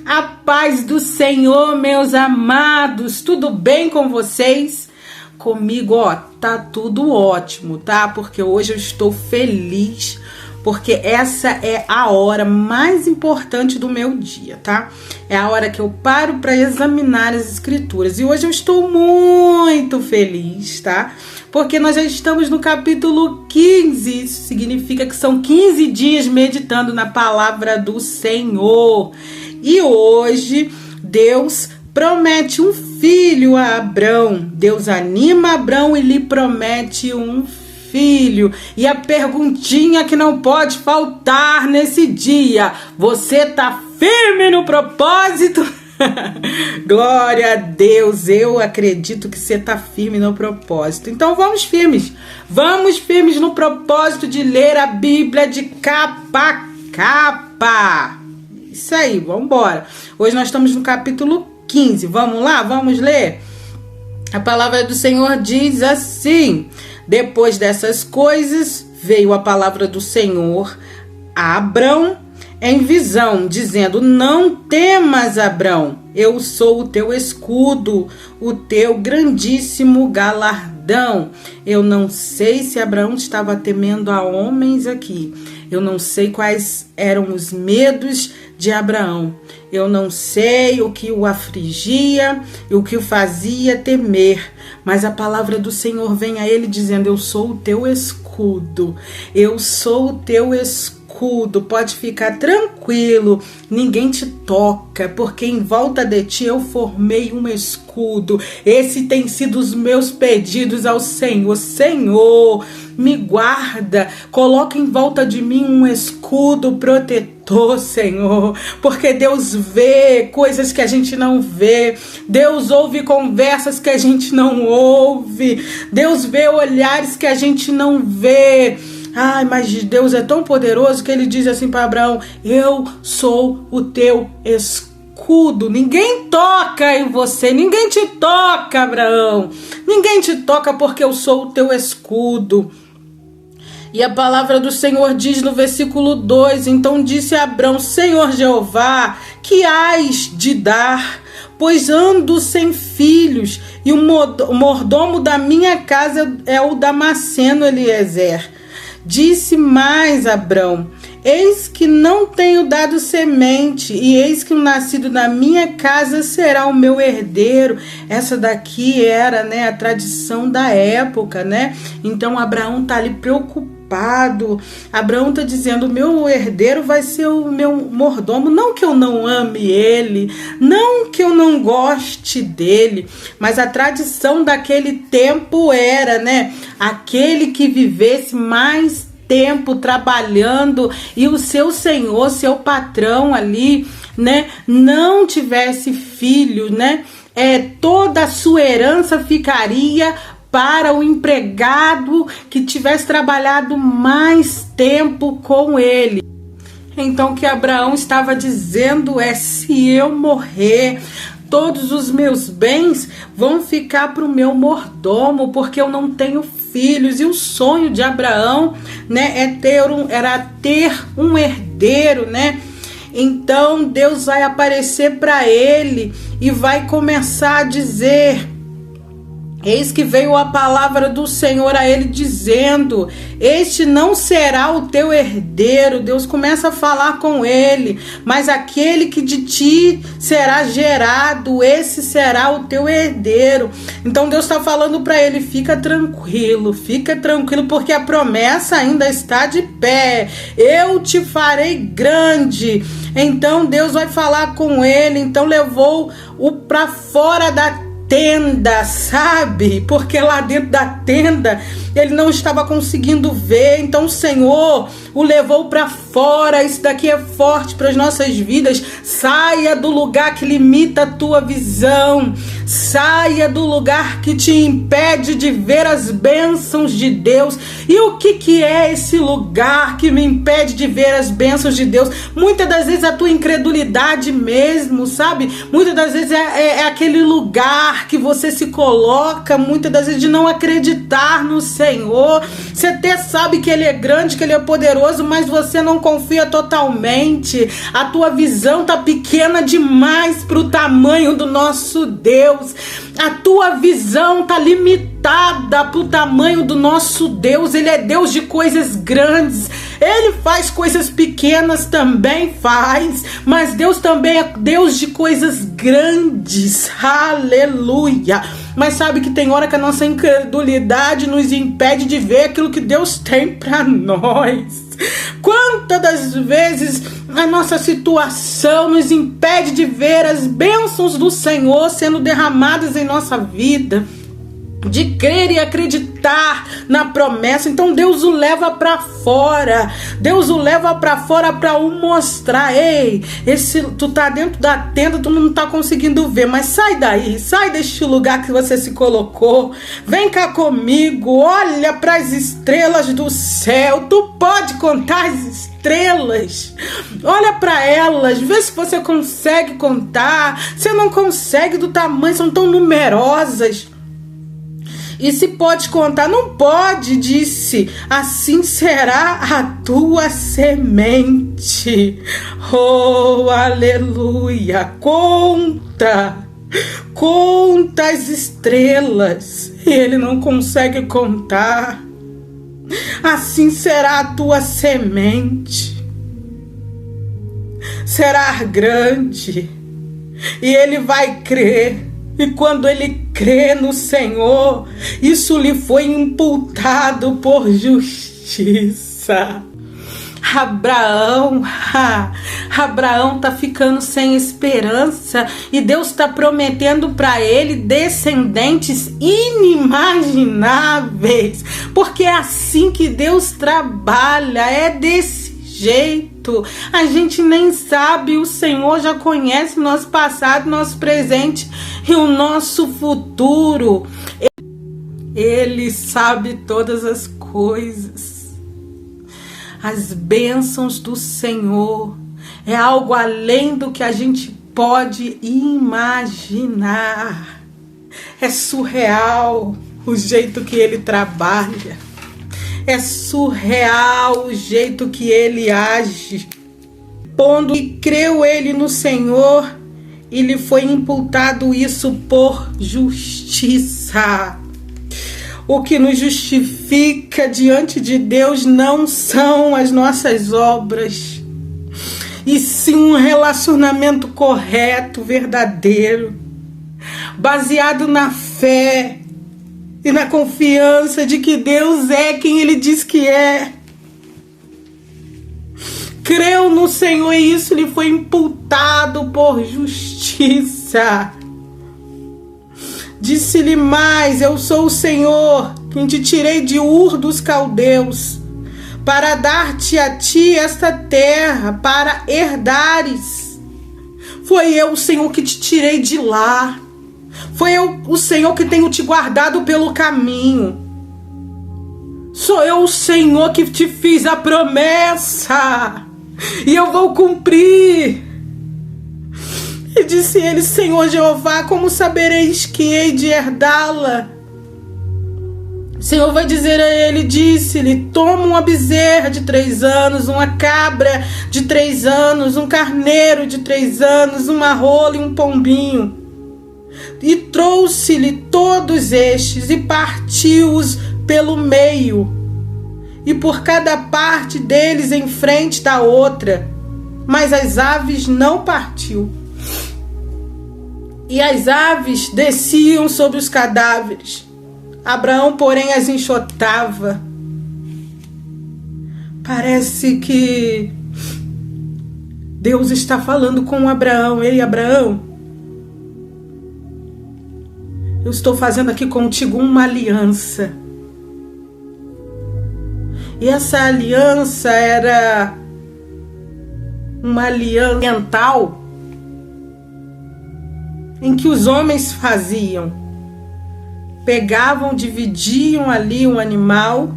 A paz do Senhor, meus amados, tudo bem com vocês? Comigo, tá tudo ótimo, tá? Porque hoje eu estou feliz, porque essa é a hora mais importante do meu dia, tá? É a hora que eu paro para examinar as escrituras. E hoje eu estou muito feliz, tá? Porque nós já estamos no capítulo 15. Isso significa que são 15 dias meditando na palavra do Senhor. E hoje Deus promete um filho a Abrão. Deus anima Abrão e lhe promete um filho. E a perguntinha que não pode faltar nesse dia: você tá firme no propósito? Glória a Deus, eu acredito que você tá firme no propósito. Então vamos firmes no propósito de ler a Bíblia de capa a capa. Isso aí, vamos embora. Hoje nós estamos no capítulo 15, vamos lá, vamos ler? A palavra do Senhor diz assim: depois dessas coisas, veio a palavra do Senhor a Abrão em visão, dizendo: não temas, Abrão, eu sou o teu escudo, o teu grandíssimo galardão. Eu não sei se Abraão estava temendo a homens aqui. Eu não sei quais eram os medos de Abraão. Eu não sei o que o afligia e o que o fazia temer. Mas a palavra do Senhor vem a ele dizendo: eu sou o teu escudo. Eu sou o teu escudo. Pode ficar tranquilo, ninguém te toca, porque em volta de ti eu formei um escudo. Esse tem sido os meus pedidos ao Senhor. Senhor, me guarda, coloca em volta de mim um escudo protetor, Senhor, porque Deus vê coisas que a gente não vê, Deus ouve conversas que a gente não ouve, Deus vê olhares que a gente não vê. Ai, mas Deus é tão poderoso que ele diz assim para Abraão: eu sou o teu escudo. Ninguém toca em você, ninguém te toca, Abraão. Ninguém te toca porque eu sou o teu escudo. E a palavra do Senhor diz no versículo 2: então disse Abrão: Senhor Jeová, que hás de dar? Pois ando sem filhos, e o mordomo da minha casa é o Damasceno Eliezer. Disse mais Abrão: eis que não tenho dado semente, e eis que o nascido da minha casa será o meu herdeiro. Essa daqui era, a tradição da época, Então Abraão tá ali preocupado. Abraão tá dizendo: o meu herdeiro vai ser o meu mordomo. Não que eu não ame ele, não que eu não goste dele, mas a tradição daquele tempo era, aquele que vivesse mais tempo trabalhando e o seu senhor, seu patrão ali, não tivesse filho, toda a sua herança ficaria para o empregado que tivesse trabalhado mais tempo com ele. Então o que Abraão estava dizendo é: se eu morrer, todos os meus bens vão ficar para o meu mordomo, porque eu não tenho filhos. E o sonho de Abraão, era ter um herdeiro, Então Deus vai aparecer para ele e vai começar a dizer: eis que veio a palavra do Senhor a ele dizendo: este não será o teu herdeiro. Deus começa a falar com ele: mas aquele que de ti será gerado, esse será o teu herdeiro. Então Deus está falando para ele: fica tranquilo, porque a promessa ainda está de pé. Eu te farei grande. Então Deus vai falar com ele. Então levou-o para fora da tenda, sabe? Porque lá dentro da tenda ele não estava conseguindo ver. Então o Senhor o levou para fora. Isso daqui é forte para as nossas vidas. Saia do lugar que limita a tua visão. Saia do lugar que te impede de ver as bênçãos de Deus. E o que é esse lugar que me impede de ver as bênçãos de Deus? Muitas das vezes a tua incredulidade mesmo, sabe? Muitas das vezes é aquele lugar que você se coloca, muitas das vezes de não acreditar no Senhor. Você até sabe que Ele é grande, que Ele é poderoso, mas você não confia totalmente. A tua visão tá pequena demais para o tamanho do nosso Deus. A tua visão tá limitada para o tamanho do nosso Deus. Ele é Deus de coisas grandes. Ele faz coisas pequenas, também faz, mas Deus também é Deus de coisas grandes. Aleluia! Mas sabe que tem hora que a nossa incredulidade nos impede de ver aquilo que Deus tem para nós. Quantas das vezes a nossa situação nos impede de ver as bênçãos do Senhor sendo derramadas em nossa vida, de crer e acreditar na promessa. Então Deus o leva para fora. Deus o leva para fora para o mostrar. Ei, tu tá dentro da tenda, tu não tá conseguindo ver, mas sai daí, sai deste lugar que você se colocou. Vem cá comigo, olha para as estrelas do céu. Tu pode contar as estrelas. Olha para elas, vê se você consegue contar. Você não consegue do tamanho, são tão numerosas. E se pode contar? Não pode, disse. Assim será a tua semente. Oh, aleluia. Conta as estrelas. E ele não consegue contar. Assim será a tua semente. Será grande. E ele vai crer. E quando ele crê no Senhor, isso lhe foi imputado por justiça. Abraão tá ficando sem esperança e Deus está prometendo para ele descendentes inimagináveis, porque é assim que Deus trabalha, é desse jeito. A gente nem sabe, o Senhor já conhece nosso passado, nosso presente e o nosso futuro. Ele sabe todas as coisas. As bênçãos do Senhor é algo além do que a gente pode imaginar. É surreal o jeito que ele trabalha. É surreal o jeito que ele age. Pondo e creu ele no Senhor, e lhe foi imputado isso por justiça. O que nos justifica diante de Deus não são as nossas obras, e sim um relacionamento correto, verdadeiro, baseado na fé e na confiança de que Deus é quem Ele diz que é. Creu no Senhor e isso lhe foi imputado por justiça. Disse-lhe mais: eu sou o Senhor, quem te tirei de Ur dos Caldeus, para dar-te a ti esta terra, para herdares. Foi eu, o Senhor, que te tirei de lá. Foi eu, o Senhor, que tenho te guardado pelo caminho. Sou eu, o Senhor, que te fiz a promessa, e eu vou cumprir. E disse ele: Senhor Jeová, como sabereis que hei de herdá-la? O Senhor vai dizer a ele, disse-lhe: toma uma bezerra de 3 anos, uma cabra de 3 anos, um carneiro de 3 anos, uma rola e um pombinho. E trouxe-lhe todos estes e partiu-os pelo meio, e por cada parte deles em frente da outra, mas as aves não partiu. E as aves desciam sobre os cadáveres. Abraão, porém, as enxotava. Parece que Deus está falando com Abraão. Ei, Abraão, eu estou fazendo aqui contigo uma aliança. E essa aliança era uma aliança mental. em que os homens faziam. Pegavam, dividiam ali um animal,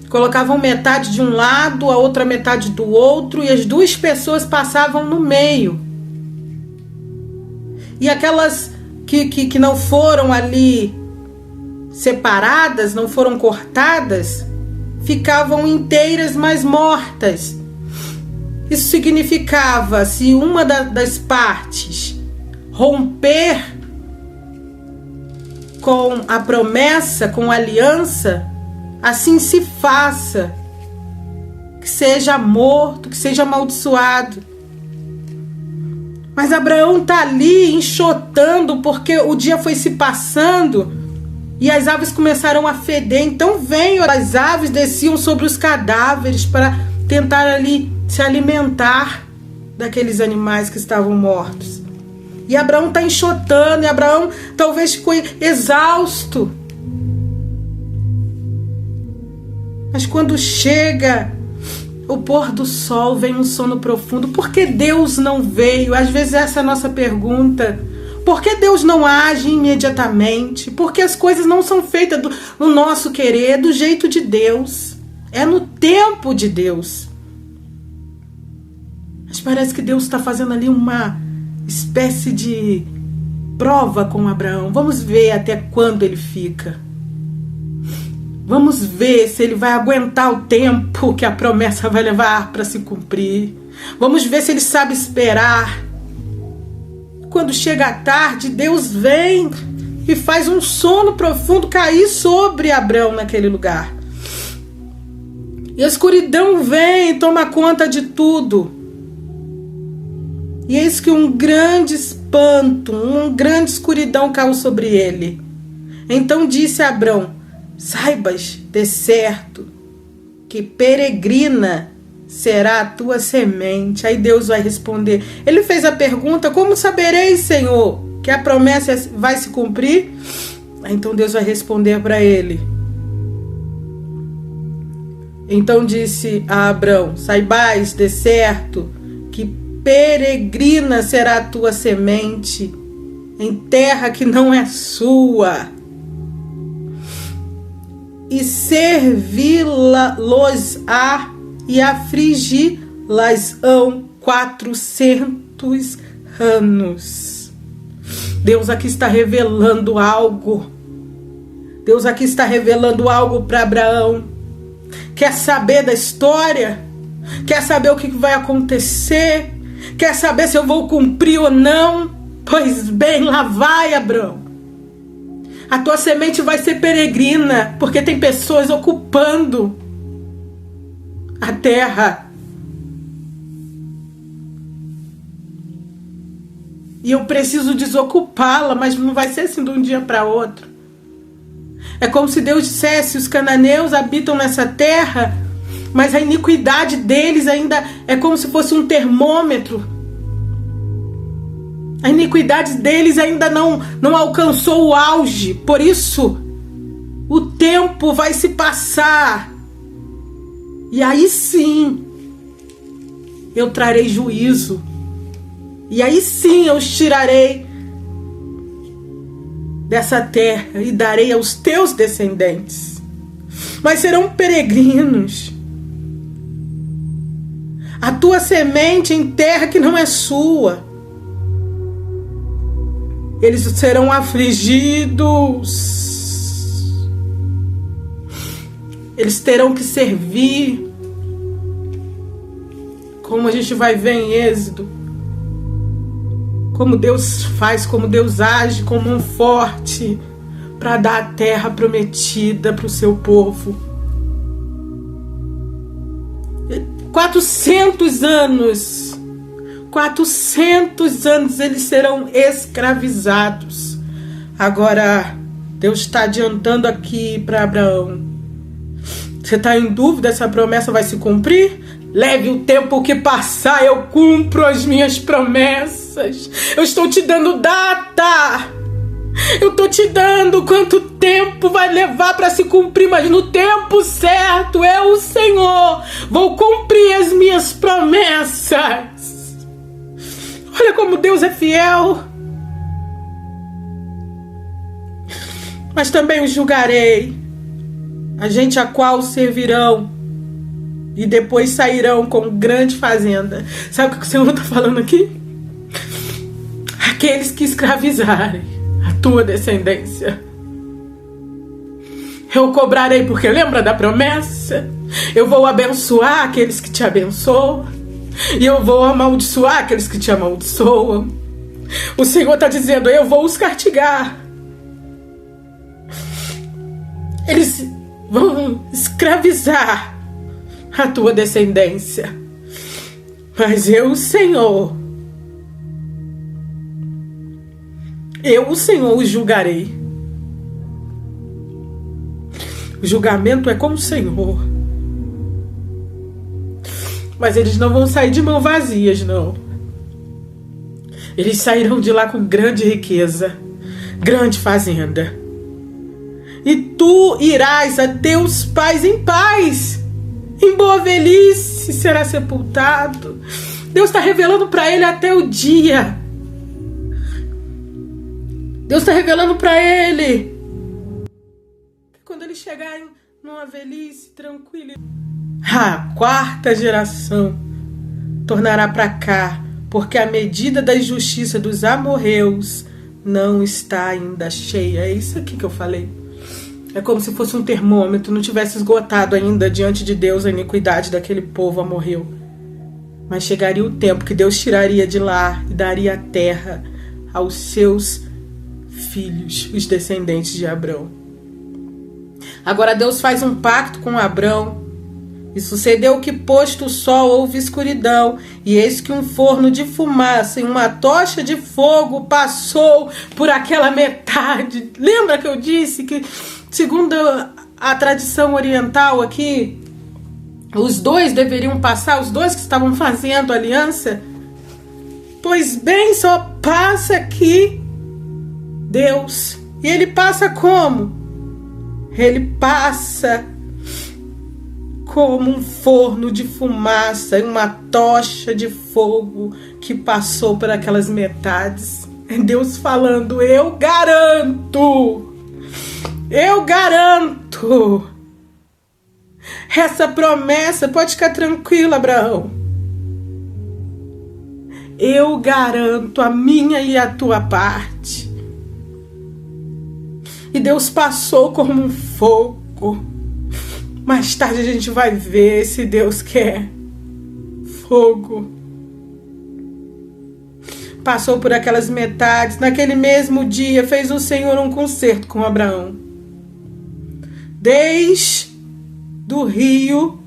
colocavam metade de um lado, a outra metade do outro, e as duas pessoas passavam no meio. E aquelas que não foram ali separadas, não foram cortadas, ficavam inteiras, mas mortas. Isso significava, se uma das partes romper com a promessa, com a aliança, assim se faça, que seja morto, que seja amaldiçoado. Mas Abraão está ali enxotando, porque o dia foi se passando e as aves começaram a feder. Então as aves desciam sobre os cadáveres para tentar ali se alimentar daqueles animais que estavam mortos. E Abraão está enxotando, e Abraão talvez ficou exausto. Mas quando chega o pôr do sol, vem um sono profundo. Por que Deus não veio? Às vezes essa é a nossa pergunta. Por que Deus não age imediatamente? Porque as coisas não são feitas no nosso querer, do jeito de Deus. É no tempo de Deus. Mas parece que Deus está fazendo ali uma espécie de prova com Abraão. Vamos ver até quando ele fica. Vamos ver se ele vai aguentar o tempo que a promessa vai levar para se cumprir. Vamos ver se ele sabe esperar. Quando chega a tarde, Deus vem e faz um sono profundo cair sobre Abraão naquele lugar. E a escuridão vem e toma conta de tudo. E eis que um grande espanto, uma grande escuridão caiu sobre ele. Então disse a Abrão: saibas de certo que peregrina será a tua semente. Aí Deus vai responder. Ele fez a pergunta: como sabereis, Senhor, que a promessa vai se cumprir? Então Deus vai responder para ele. Então disse a Abrão: saibais de certo que peregrina será a tua semente em terra que não é sua, e servi-los-á e afligi-las-ão 400 anos. Deus aqui está revelando algo. Deus aqui está revelando algo para Abraão. Quer saber da história? Quer saber o que vai acontecer? Quer saber se eu vou cumprir ou não? Pois bem, lá vai, Abraão. A tua semente vai ser peregrina, porque tem pessoas ocupando a terra. E eu preciso desocupá-la, mas não vai ser assim de um dia para outro. É como se Deus dissesse: os cananeus habitam nessa terra, mas a iniquidade deles ainda é como se fosse um termômetro. A iniquidade deles ainda não alcançou o auge. Por isso, o tempo vai se passar. E aí sim, eu trarei juízo. E aí sim eu os tirarei dessa terra e darei aos teus descendentes. Mas serão peregrinos. A tua semente em terra que não é sua. Eles serão afligidos. Eles terão que servir. Como a gente vai ver em Êxodo. Como Deus faz, como Deus age como um forte para dar a terra prometida para o seu povo. 400 anos. 400 anos eles serão escravizados. Agora, Deus está adiantando aqui para Abraão. Você está em dúvida se a promessa vai se cumprir? Leve o tempo que passar, eu cumpro as minhas promessas. Eu estou te dando data. Eu estou te dando quanto tempo vai levar para se cumprir, mas no tempo certo, eu, o Senhor, vou cumprir as minhas promessas. Olha como Deus é fiel. mas também os julgarei, a gente a qual servirão e depois sairão com grande fazenda. Sabe o que o Senhor está falando aqui? Aqueles que escravizarem a tua descendência, eu cobrarei, porque lembra da promessa? Eu vou abençoar aqueles que te abençoam e eu vou amaldiçoar aqueles que te amaldiçoam. O Senhor está dizendo, eu vou os castigar. Eles vão escravizar a tua descendência, mas eu, o Senhor, os julgarei. O julgamento é com o Senhor, mas eles não vão sair de mãos vazias, não. Eles sairão de lá com grande riqueza, grande fazenda. E tu irás a teus pais em paz, em boa velhice será sepultado. Deus está revelando para ele até o dia. Deus está revelando para ele. Quando ele chegar numa velhice tranquila, a quarta geração tornará para cá, porque a medida da injustiça dos amorreus não está ainda cheia. É isso aqui que eu falei. É como se fosse um termômetro, não tivesse esgotado ainda diante de Deus a iniquidade daquele povo amorreu. Mas chegaria o tempo que Deus tiraria de lá e daria a terra aos seus filhos, os descendentes de Abrão. Agora Deus faz um pacto com Abrão. E sucedeu que, posto o sol, houve escuridão, e eis que um forno de fumaça e uma tocha de fogo passou por aquela metade. Lembra que eu disse que, segundo a tradição oriental aqui, os dois deveriam passar, os dois que estavam fazendo aliança? Pois bem, só passa aqui Deus. E ele passa como? Ele passa como um forno de fumaça e uma tocha de fogo que passou por aquelas metades. É Deus falando, eu garanto, essa promessa, pode ficar tranquilo, Abraão, eu garanto a minha e a tua parte. E Deus passou como um fogo. Mais tarde a gente vai ver, se Deus quer, fogo. Passou por aquelas metades. Naquele mesmo dia fez o Senhor um concerto com Abraão. Desde o rio,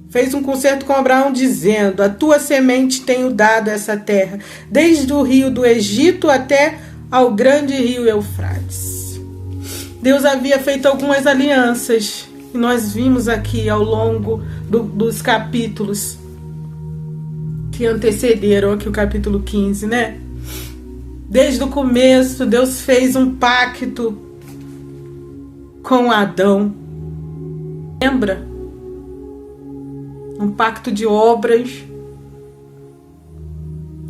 fez um concerto com Abraão dizendo, a tua semente tenho dado essa terra, desde o rio do Egito até ao grande rio Eufrates. Deus havia feito algumas alianças. E nós vimos aqui ao longo dos capítulos que antecederam aqui o capítulo 15, né? Desde o começo, Deus fez um pacto com Adão. Lembra? Um pacto de obras.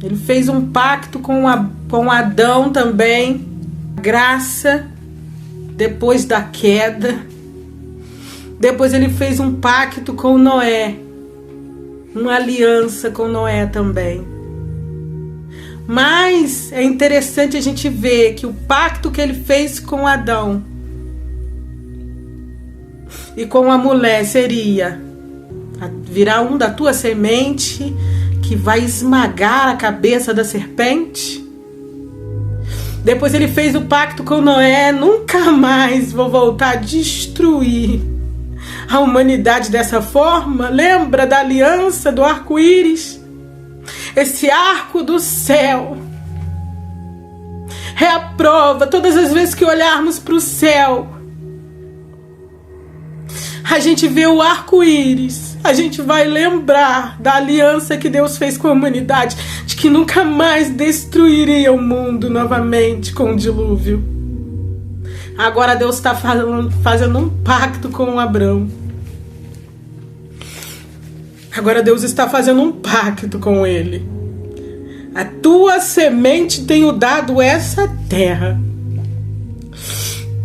Ele fez um pacto com Adão também. Graça, depois da queda. Depois ele fez um pacto com Noé, uma aliança com Noé também. Mas é interessante a gente ver que o pacto que ele fez com Adão e com a mulher seria, virá um da tua semente que vai esmagar a cabeça da serpente. Depois ele fez o pacto com Noé, nunca mais vou voltar a destruir a humanidade dessa forma. Lembra da aliança do arco-íris? Esse arco do céu é a prova. Todas as vezes que olharmos para o céu, a gente vê o arco-íris, a gente vai lembrar da aliança que Deus fez com a humanidade, de que nunca mais destruiria o mundo novamente com o dilúvio. Agora Deus está fazendo um pacto com Abrão. Agora Deus está fazendo um pacto com ele. A tua semente tenho dado essa terra,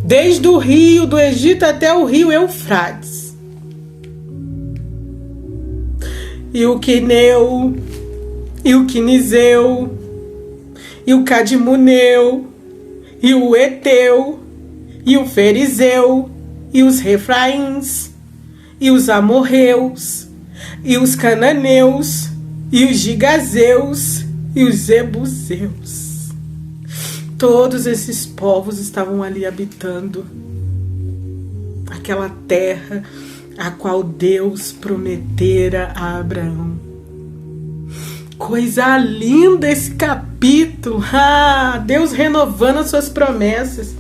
desde o rio do Egito até o rio Eufrates. E o Quineu, e o Quinizeu, e o Cadmoneu, e o Eteu, e o Ferizeu, e os Refraíns, e os Amorreus, e os Cananeus, e os Gigazeus, e os Jebuseus. Todos esses povos estavam ali habitando aquela terra a qual Deus prometera a Abraão. Coisa linda esse capítulo. Deus renovando as suas promessas.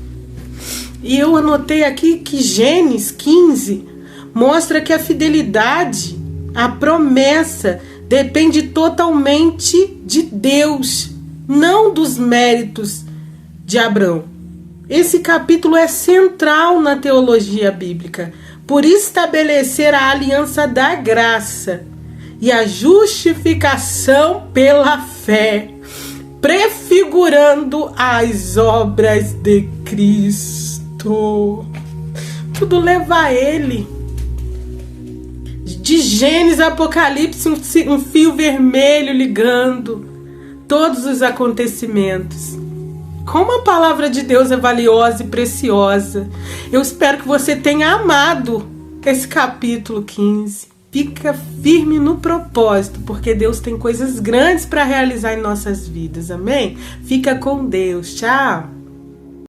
E eu anotei aqui que Gênesis 15 mostra que a fidelidade, a promessa, depende totalmente de Deus, não dos méritos de Abraão. Esse capítulo é central na teologia bíblica, por estabelecer a aliança da graça e a justificação pela fé, prefigurando as obras de Cristo. Tudo leva a Ele. De Gênesis a Apocalipse, um fio vermelho ligando todos os acontecimentos. Como a palavra de Deus é valiosa e preciosa. Eu espero que você tenha amado esse capítulo 15. Fica firme no propósito, porque Deus tem coisas grandes para realizar em nossas vidas, amém? Fica com Deus, tchau!